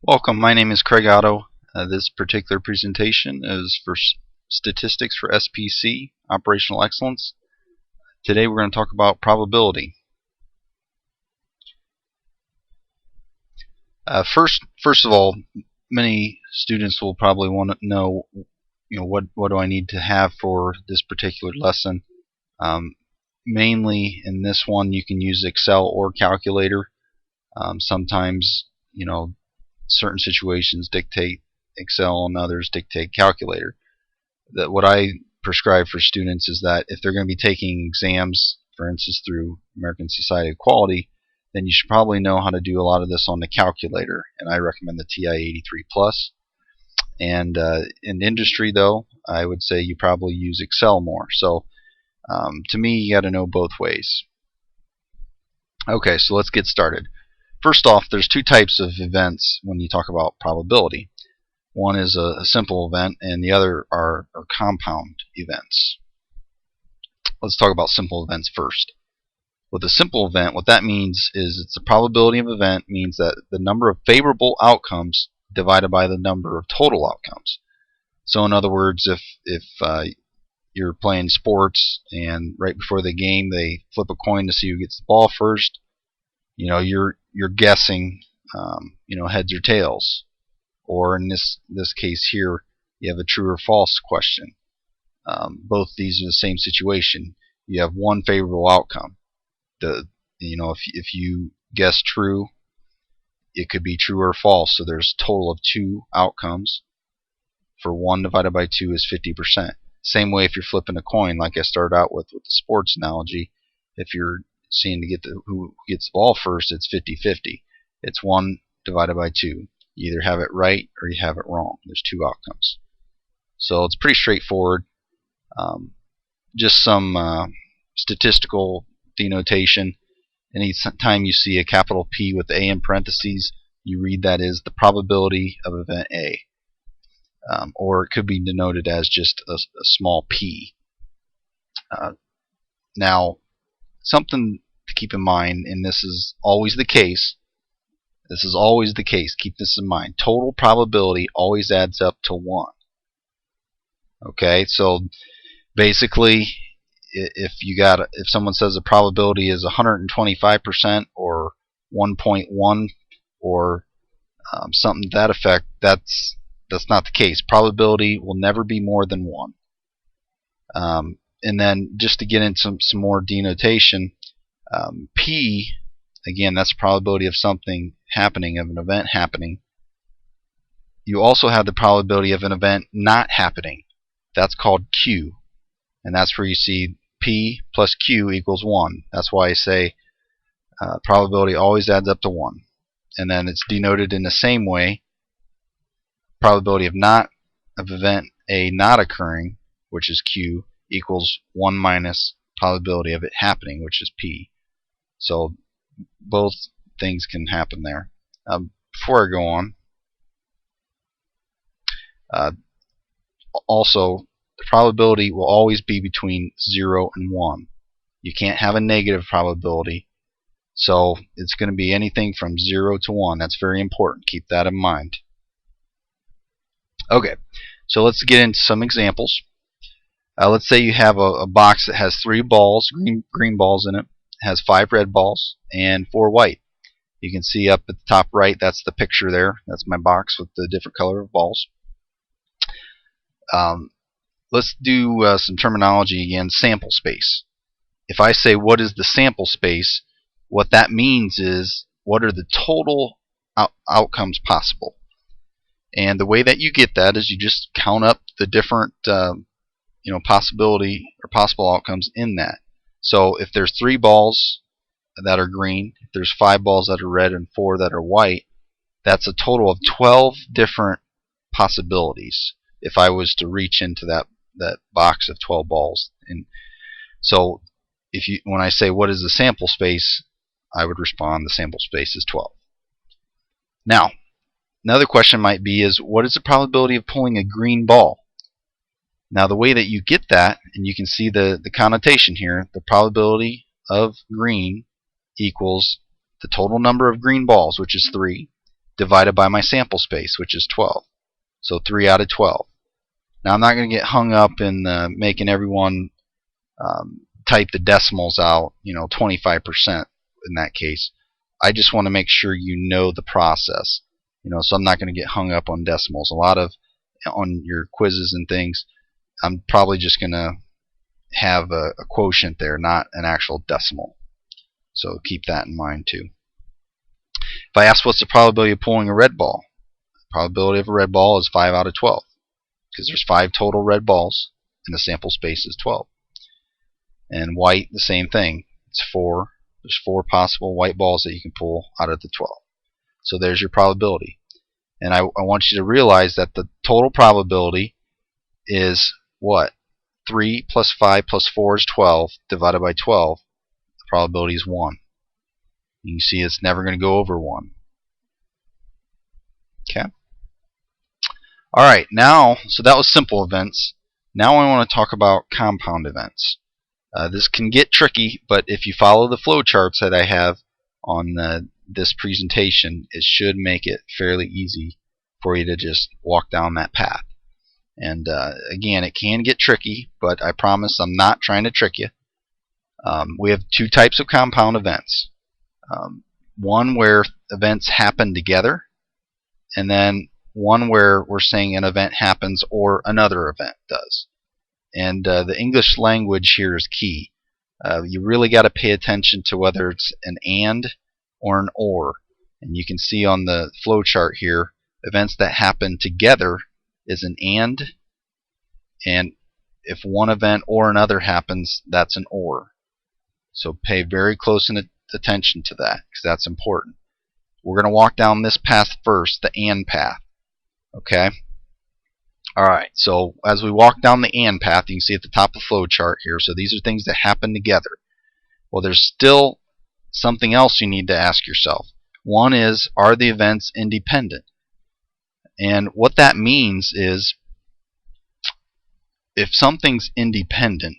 Welcome, my name is Craig Otto. This particular presentation is for statistics for SPC, Operational Excellence. Today we're going to talk about probability. First of all, many students will probably want to know, what do I need to have for this particular lesson. Mainly in this one, you can use Excel or calculator. Sometimes, certain situations dictate Excel and others dictate calculator. What I prescribe for students is that if they're going to be taking exams, for instance through American Society of Quality, then you should probably know how to do a lot of this on the calculator, and I recommend the TI-83 Plus. And in industry, though, I would say you probably use Excel more. So to me, you got to know both ways. Okay, so let's get started. First off, there's two types of events when you talk about probability. One is a simple event, and the other are compound events. Let's talk about simple events first. With a simple event, what that means is it's the probability of event means that the number of favorable outcomes divided by the number of total outcomes. So in other words, if you're playing sports and right before the game they flip a coin to see who gets the ball first, you're guessing, heads or tails. Or in this case here, you have a true or false question. Both these are the same situation. You have one favorable outcome. If you guess true, it could be true or false. So there's a total of two outcomes. For 1 divided by 2 is 50%. Same way if you're flipping a coin, like I started out with the sports analogy. If you're seeing to get who gets the ball first, it's 50-50. It's 1 divided by 2. You either have it right or you have it wrong. There's two outcomes. So it's pretty straightforward. Just some statistical denotation. Anytime you see a capital P with A in parentheses, you read that as the probability of event A. Or it could be denoted as just a small p. Now, something to keep in mind, and this is always the case. This is always the case. Keep this in mind. Total probability always adds up to 1. Okay, so basically, if someone says the probability is 125% or 1.1 or something to that effect, that's not the case. Probability will never be more than 1. And then just to get into some more denotation, P, again, that's the probability of something happening, of an event happening. You also have the probability of an event not happening. That's called Q. And that's where you see P plus Q equals 1. That's why I say probability always adds up to 1. And then it's denoted in the same way. Probability of event A not occurring, which is Q, equals 1 minus probability of it happening, which is P. So both things can happen there. Before I go on, also the probability will always be between 0 and 1. You can't have a negative probability, so it's going to be anything from 0 to 1. That's very important. Keep that in mind. Okay, so let's get into some examples. Let's say you have a box that has 3 balls, green balls in it, has 5 red balls, and 4 white. You can see up at the top right, that's the picture there. That's my box with the different color of balls. Let's do some terminology again. Sample space. If I say what is the sample space, what that means is what are the total outcomes possible. And the way that you get that is you just count up the different possibility or possible outcomes in that. So if there's 3 balls that are green, if there's 5 balls that are red and 4 that are white, that's a total of 12 different possibilities if I was to reach into that box of 12 balls. And so when I say what is the sample space, I would respond the sample space is 12. Now, another question might be is what is the probability of pulling a green ball? Now the way that you get that, and you can see the connotation here, the probability of green equals the total number of green balls, which is 3, divided by my sample space, which is 12. So 3 out of 12. Now I'm not going to get hung up in making everyone type the decimals out, 25% in that case. I just want to make sure you know the process. So I'm not going to get hung up on decimals. A lot of on your quizzes and things, I'm probably just going to have a quotient there, not an actual decimal. So keep that in mind too. If I ask what's the probability of pulling a red ball, the probability of a red ball is 5 out of 12, because there's 5 total red balls and the sample space is 12. And white, the same thing. It's 4. There's 4 possible white balls that you can pull out of the 12. So there's your probability. And I want you to realize that the total probability is what? 3 plus 5 plus 4 is 12 divided by 12. The probability is 1. You can see it's never going to go over 1. Okay. Alright, now, so that was simple events. Now I want to talk about compound events. This can get tricky, but if you follow the flow charts that I have on this presentation, it should make it fairly easy for you to just walk down that path. And again, it can get tricky, but I promise I'm not trying to trick you. We have 2 types of compound events. One where events happen together, and then one where we're saying an event happens or another event does. And the English language here is key. You really got to pay attention to whether it's an and or an or. And you can see on the flow chart here, events that happen together is an and if one event or another happens, that's an or. So pay very close attention to that, because that's important. We're going to walk down this path first, the and path. Okay? Alright, so as we walk down the and path, you can see at the top of the flow chart here, so these are things that happen together. Well, there's still something else you need to ask yourself. One is, are the events independent? And what that means is, if something's independent,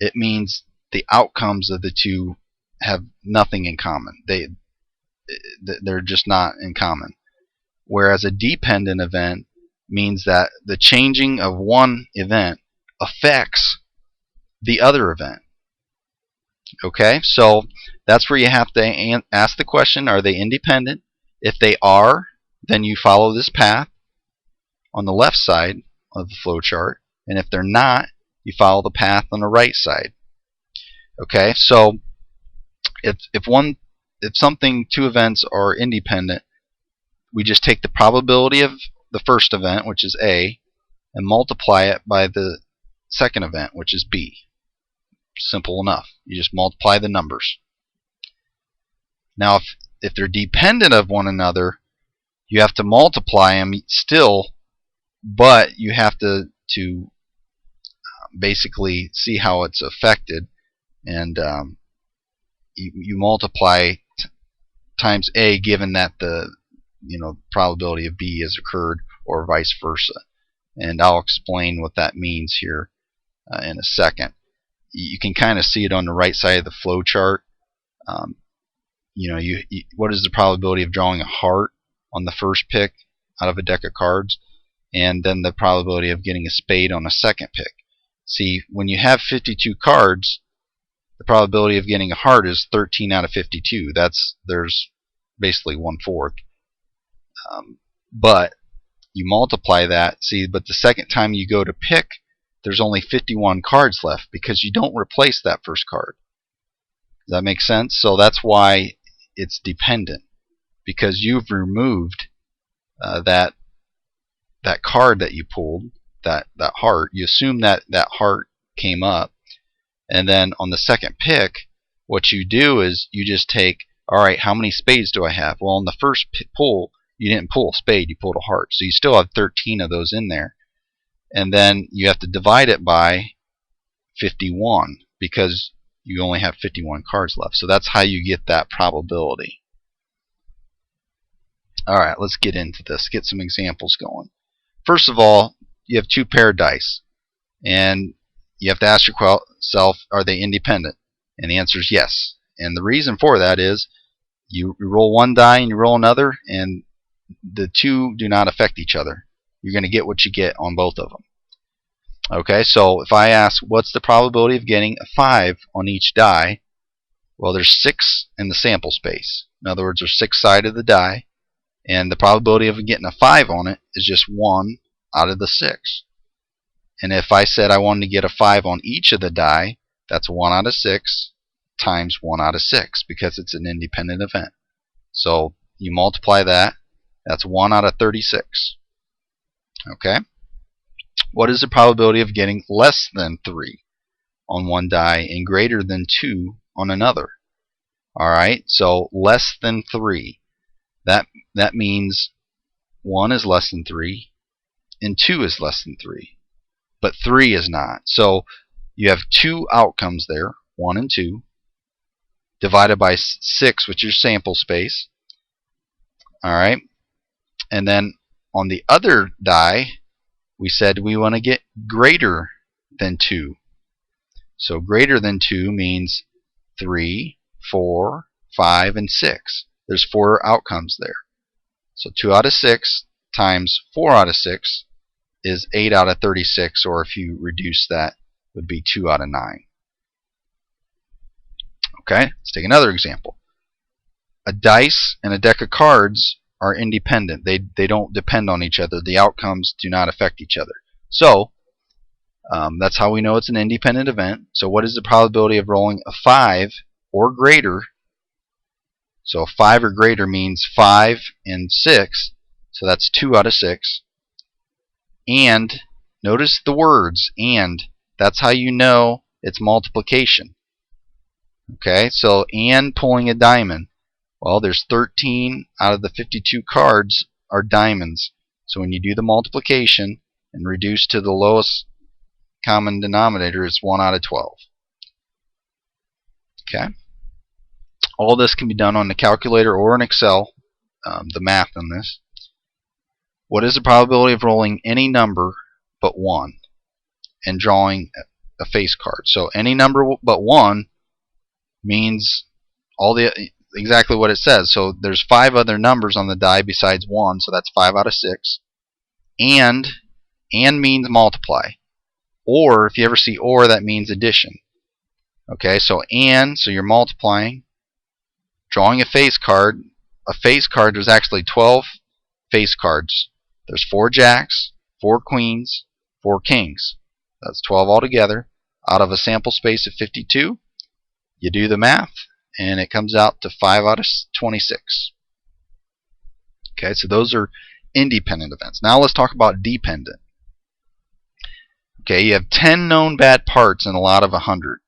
it means the outcomes of the two have nothing in common. They're just not in common. Whereas a dependent event means that the changing of one event affects the other event. Okay, so that's where you have to ask the question, are they independent? If they are, then you follow this path on the left side of the flow chart, and if they're not, you follow the path on the right side. Okay, so if something, 2 events are independent, we just take the probability of the first event, which is A, and multiply it by the second event, which is B. Simple enough. You just multiply the numbers. Now, if they're dependent of one another, you have to multiply them still, but you have to basically see how it's affected, and you multiply times A, given that the probability of B has occurred, or vice versa. And I'll explain what that means here in a second. You can kind of see it on the right side of the flow chart. What is the probability of drawing a heart on the first pick out of a deck of cards, and then the probability of getting a spade on a second pick. See, when you have 52 cards, the probability of getting a heart is 13 out of 52. There's basically 1/4. But you multiply that, but the second time you go to pick, there's only 51 cards left, because you don't replace that first card. Does that make sense? So that's why it's dependent, because you've removed that card that you pulled, that heart. You assume that heart came up, and then on the second pick, what you do is you just take, alright, how many spades do I have? Well, on the first pull, you didn't pull a spade, you pulled a heart. So you still have 13 of those in there. And then you have to divide it by 51, because you only have 51 cards left. So that's how you get that probability. Alright, let's get into this. Get some examples going. First of all, you have 2 paired dice. And you have to ask yourself, are they independent? And the answer is yes. And the reason for that is you roll one die and you roll another, and the two do not affect each other. You're going to get what you get on both of them. Okay, so if I ask what's the probability of getting a 5 on each die, well, there's 6 in the sample space. In other words, there's 6 sides of the die, and the probability of getting a 5 on it is just 1 out of the 6. And if I said I wanted to get a 5 on each of the die, that's 1 out of 6 times 1 out of 6, because it's an independent event. So you multiply that, that's 1 out of 36. Okay? What is the probability of getting less than 3 on one die and greater than 2 on another? Alright, so less than 3. That means 1 is less than 3 and 2 is less than 3. But 3 is not. So you have two outcomes there, 1 and 2, divided by 6, which is sample space. Alright, and then on the other die, we said we want to get greater than 2. So greater than 2 means 3, 4, 5, and 6. There's 4 outcomes there. So 2 out of 6 times 4 out of 6 is 8 out of 36, or if you reduce that, would be 2 out of 9. Okay, let's take another example. A dice and a deck of cards are independent. They don't depend on each other. The outcomes do not affect each other. So that's how we know it's an independent event. So what is the probability of rolling a 5 or greater? So 5 or greater means 5 and 6. So that's 2 out of 6. And notice the words and. That's how you know it's multiplication. Okay, so and pulling a diamond. Well, there's 13 out of the 52 cards are diamonds. So when you do the multiplication and reduce to the lowest common denominator, it's 1 out of 12. Okay. All this can be done on the calculator or in Excel, the math on this. What is the probability of rolling any number but 1 and drawing a face card? So any number but 1 means exactly what it says. So there's 5 other numbers on the die besides 1, so that's 5 out of 6. And means multiply. Or, if you ever see or, that means addition. Okay, so you're multiplying, drawing a face card. A face card, there's actually 12 face cards. There's 4 jacks, 4 queens, 4 kings. That's 12 altogether out of a sample space of 52. You do the math, and it comes out to 5 out of 26. Okay, so those are independent events. Now let's talk about dependent. Okay, you have 10 known bad parts in a lot of 100.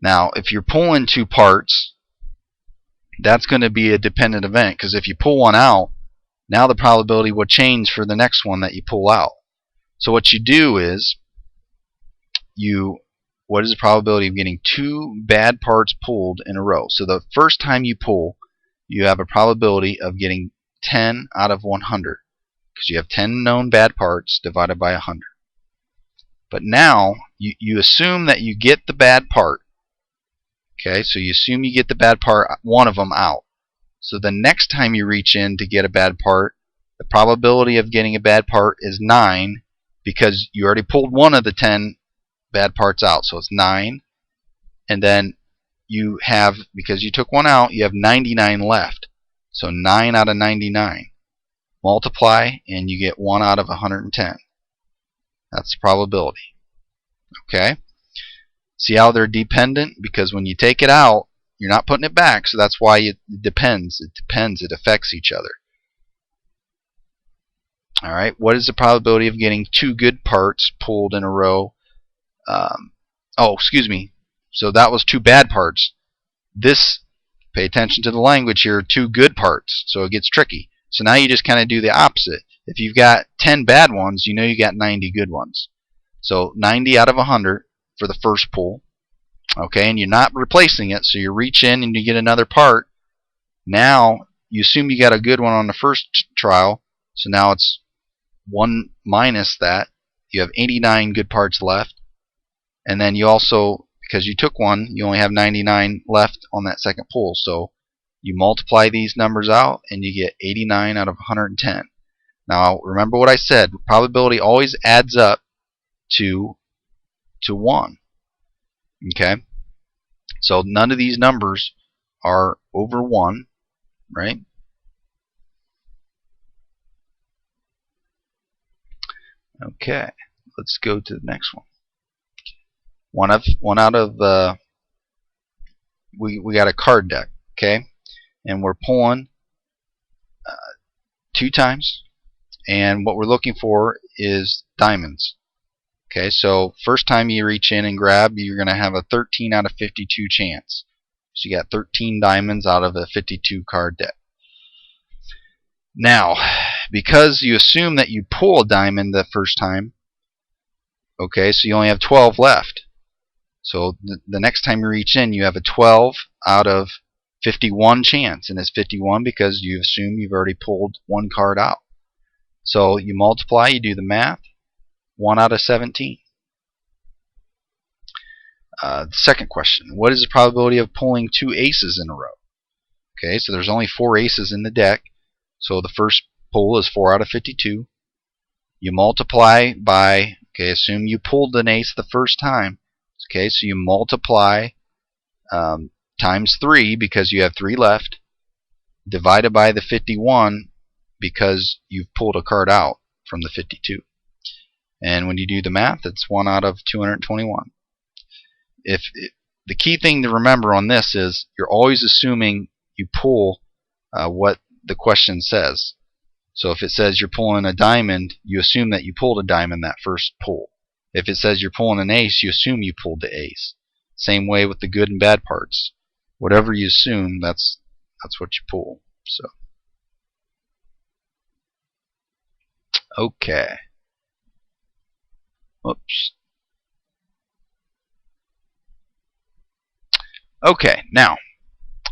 Now, if you're pulling 2 parts, that's going to be a dependent event, because if you pull one out, now the probability will change for the next one that you pull out. So what you do is, what is the probability of getting 2 bad parts pulled in a row? So the first time you pull, you have a probability of getting 10 out of 100, because you have 10 known bad parts divided by 100. But now you assume that you get the bad part. Okay, so you assume you get the bad part, one of them out. So the next time you reach in to get a bad part, the probability of getting a bad part is 9, because you already pulled one of the 10 bad parts out. So it's 9. And then you have, because you took one out, you have 99 left. So 9 out of 99. Multiply, and you get 1 out of 110. That's the probability. Okay? See how they're dependent? Because when you take it out, you're not putting it back, so that's why it depends. It depends. It affects each other. Alright, what is the probability of getting 2 good parts pulled in a row? Excuse me. So that was 2 bad parts. This, pay attention to the language here, 2 good parts. So it gets tricky. So now you just kind of do the opposite. If you've got 10 bad ones, you know you got 90 good ones. So 90 out of 100 for the first pull. Okay, and you're not replacing it, so you reach in and you get another part. Now you assume you got a good one on the first trial, so now it's 1 minus that. You have 89 good parts left, and then you also, because you took one, you only have 99 left on that second pull. So You multiply these numbers out and you get 89 out of 110. Now remember what I said, probability always adds up to 1. Okay? So none of these numbers are over 1, right? Okay, let's go to the next one. One out of we got a card deck, okay, and we're pulling 2 times, and what we're looking for is diamonds. Okay, so first time you reach in and grab, you're going to have a 13 out of 52 chance. So you got 13 diamonds out of a 52 card deck. Now, because you assume that you pull a diamond the first time, okay, so you only have 12 left. So the next time you reach in, you have a 12 out of 51 chance, and it's 51 because you assume you've already pulled 1 card out. So you multiply, you do the math, 1 out of 17. The second question, what is the probability of pulling 2 aces in a row? Okay, so there's only 4 aces in the deck, so the first pull is 4 out of 52. You multiply by, okay, assume you pulled an ace the first time. Okay, so you multiply times 3 because you have 3 left, divided by the 51 because you've pulled a card out from the 52. And when you do the math, it's 1 out of 221. The key thing to remember on this is you're always assuming you pull what the question says. So if it says you're pulling a diamond, you assume that you pulled a diamond that first pull. If it says you're pulling an ace, you assume you pulled the ace. Same way with the good and bad parts. Whatever you assume, that's what you pull. So, okay. Oops. Okay, now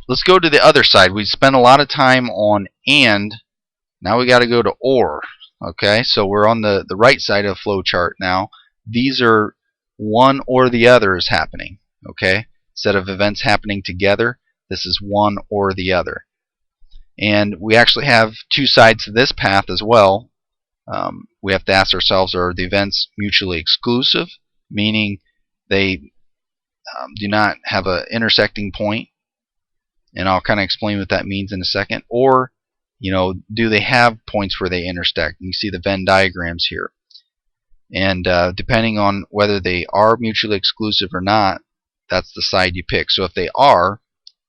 let's go to the other side. We spent a lot of time on and. Now we got to go to or. Okay, so we're on the right side of the flow chart now. These are one or the other is happening. Okay, instead of events happening together, this is one or the other. And we actually have 2 sides to this path as well. We have to ask ourselves, are the events mutually exclusive, meaning they do not have an intersecting point, and I'll kind of explain what that means in a second, or do they have points where they intersect? You see the Venn diagrams here. And depending on whether they are mutually exclusive or not, that's the side you pick. So if they are,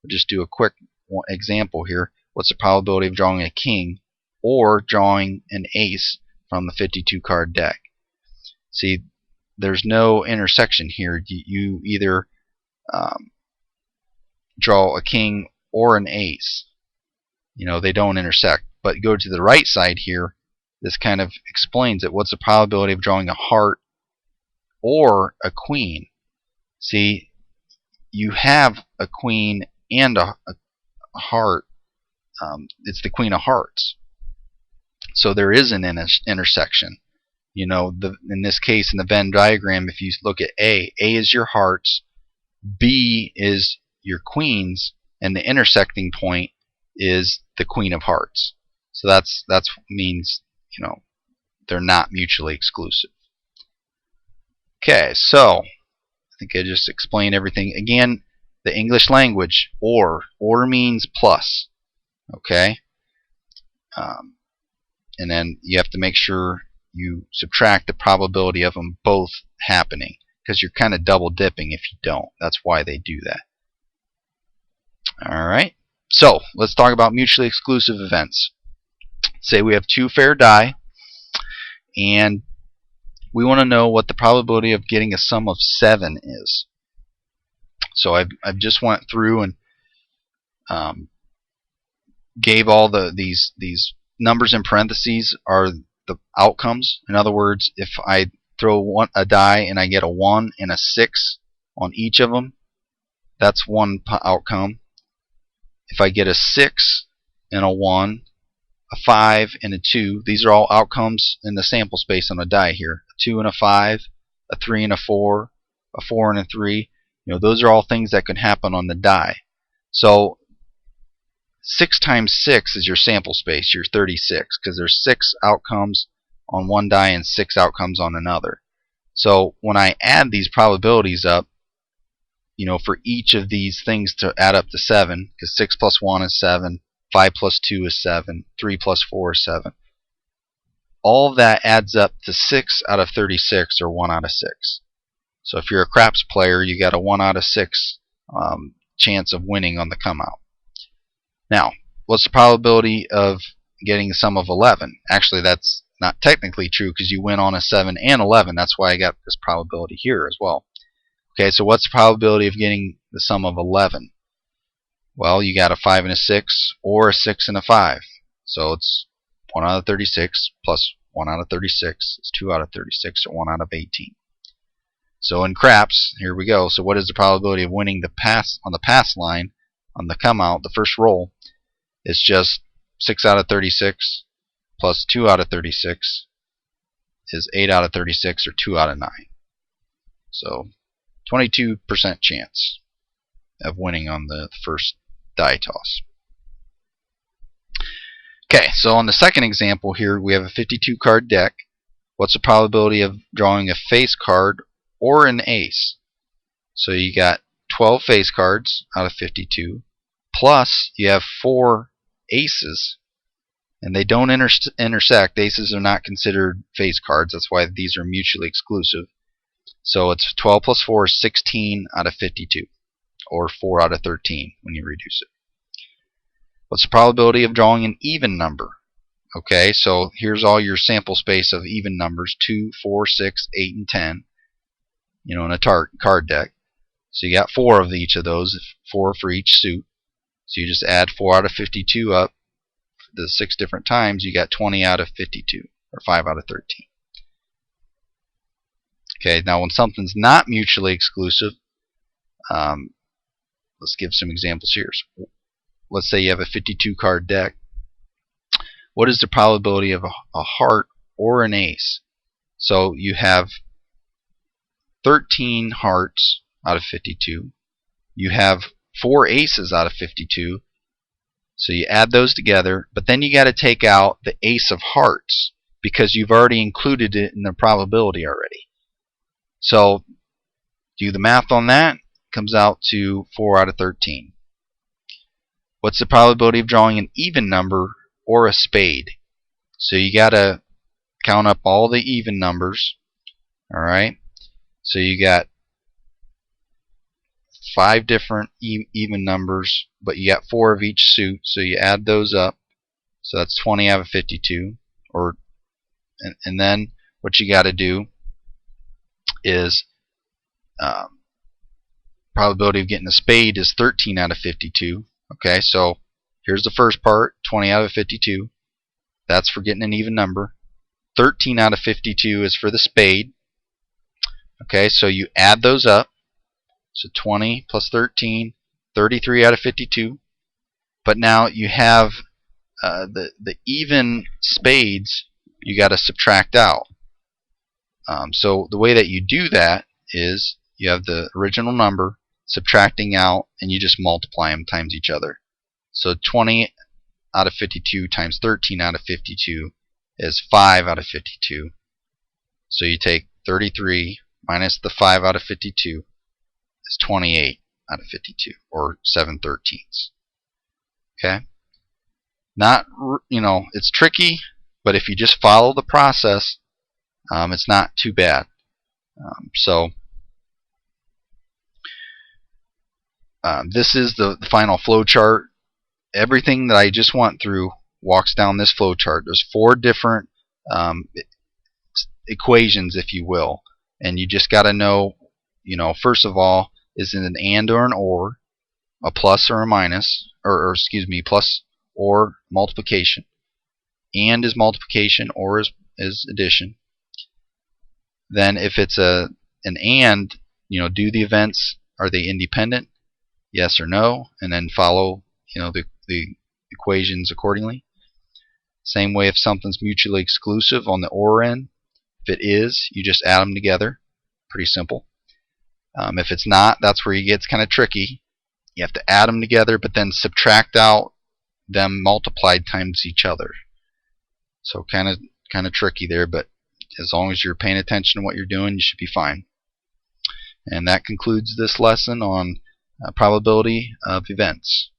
we'll just do a quick example here. What's the probability of drawing a king or drawing an ace from the 52 card deck? See, there's no intersection here. You either draw a king or an ace. They don't intersect. But go to the right side here, this kind of explains it. What's the probability of drawing a heart or a queen? See, you have a queen and a heart. It's the queen of hearts. So there is an intersection. In this case, in the Venn diagram, if you look at A is your hearts, B is your queens, and the intersecting point is the queen of hearts. So that's means they're not mutually exclusive. Okay, so I think I just explained everything. Again, the English language, or means plus. Okay, and then you have to make sure you subtract the probability of them both happening, because you're kind of double dipping if you don't. That's why they do that. Alright, so let's talk about mutually exclusive events. Say we have 2 fair die, and we want to know what the probability of getting a sum of 7 is. So I've just went through and gave all these numbers in parentheses are the outcomes. In other words, if I throw a die and I get a 1 and a 6 on each of them, that's one outcome. If I get a 6 and a 1, a 5 and a 2, these are all outcomes in the sample space on a die here. A 2 and a 5, a 3 and a 4, a 4 and a 3. Those are all things that can happen on the die. So 6 times 6 is your sample space, your 36, because there's 6 outcomes on one die and 6 outcomes on another. So when I add these probabilities up, for each of these things to add up to 7, because 6 plus 1 is 7, 5 plus 2 is 7, 3 plus 4 is 7. All of that adds up to 6 out of 36, or 1 out of 6. So if you're a craps player, you got a 1 out of 6 chance of winning on the come out. Now, what's the probability of getting a sum of 11? Actually, that's not technically true because you win on a 7 and 11. That's why I got this probability here as well. Okay, so what's the probability of getting the sum of 11? Well, you got a 5 and a 6, or a 6 and a 5. So it's 1 out of 36 plus 1 out of 36 is 2 out of 36, or 1 out of 18. So in craps, here we go. So what is the probability of winning the pass on the pass line on the come out, the first roll? It's just 6 out of 36 plus 2 out of 36 is 8 out of 36, or 2 out of 9. So 22% chance of winning on the first die toss. Okay, so on the second example here, we have a 52 card deck. What's the probability of drawing a face card or an ace? So you got 12 face cards out of 52, plus you have 4 aces, and they don't intersect. Aces are not considered face cards. That's why these are mutually exclusive. So it's 12 plus 4 is 16 out of 52, or 4 out of 13 when you reduce it. What's the probability of drawing an even number? Okay, so here's all your sample space of even numbers: 2, 4, 6, 8, and 10. In a card deck. So you got 4 of each of those, 4 for each suit. So you just add 4 out of 52 up the 6 different times. You got 20 out of 52, or 5 out of 13. Okay, now when something's not mutually exclusive, let's give some examples here. So let's say you have a 52 card deck. What is the probability of a heart or an ace? So you have 13 hearts out of 52. You have 4 aces out of 52. So you add those together, but then you got to take out the ace of hearts because you've already included it in the probability already. So do the math on that. Comes out to 4 out of 13. What's the probability of drawing an even number or a spade? So you got to count up all the even numbers. Alright, so you got 5 different even numbers, but you got 4 of each suit, so you add those up. So that's 20 out of 52. And then what you got to do is probability of getting a spade is 13 out of 52. Okay, so here's the first part, 20 out of 52. That's for getting an even number. 13 out of 52 is for the spade. Okay, so you add those up. So 20 plus 13, 33 out of 52. But now you have the even spades you got to subtract out. So the way that you do that is you have the original number, subtracting out, and you just multiply them times each other. So 20 out of 52 times 13 out of 52 is 5 out of 52. So you take 33 minus the 5 out of 52 is 28 out of 52, or 7/13. Okay? Not, it's tricky, but if you just follow the process, it's not too bad. This is the final flow chart. Everything that I just went through walks down this flow chart. There's 4 different equations, if you will, and you just got to know, first of all, is it an and or an or, a plus or a minus, or excuse me, plus or multiplication. And is multiplication, or is addition. Then if it's an and, do the events, are they independent? Yes or no, and then follow the equations accordingly. Same way if something's mutually exclusive on the or end. If it is, you just add them together. Pretty simple. If it's not, that's where it gets kind of tricky. You have to add them together, but then subtract out them multiplied times each other. So kind of tricky there, but as long as you're paying attention to what you're doing, you should be fine. And that concludes this lesson on probability of events.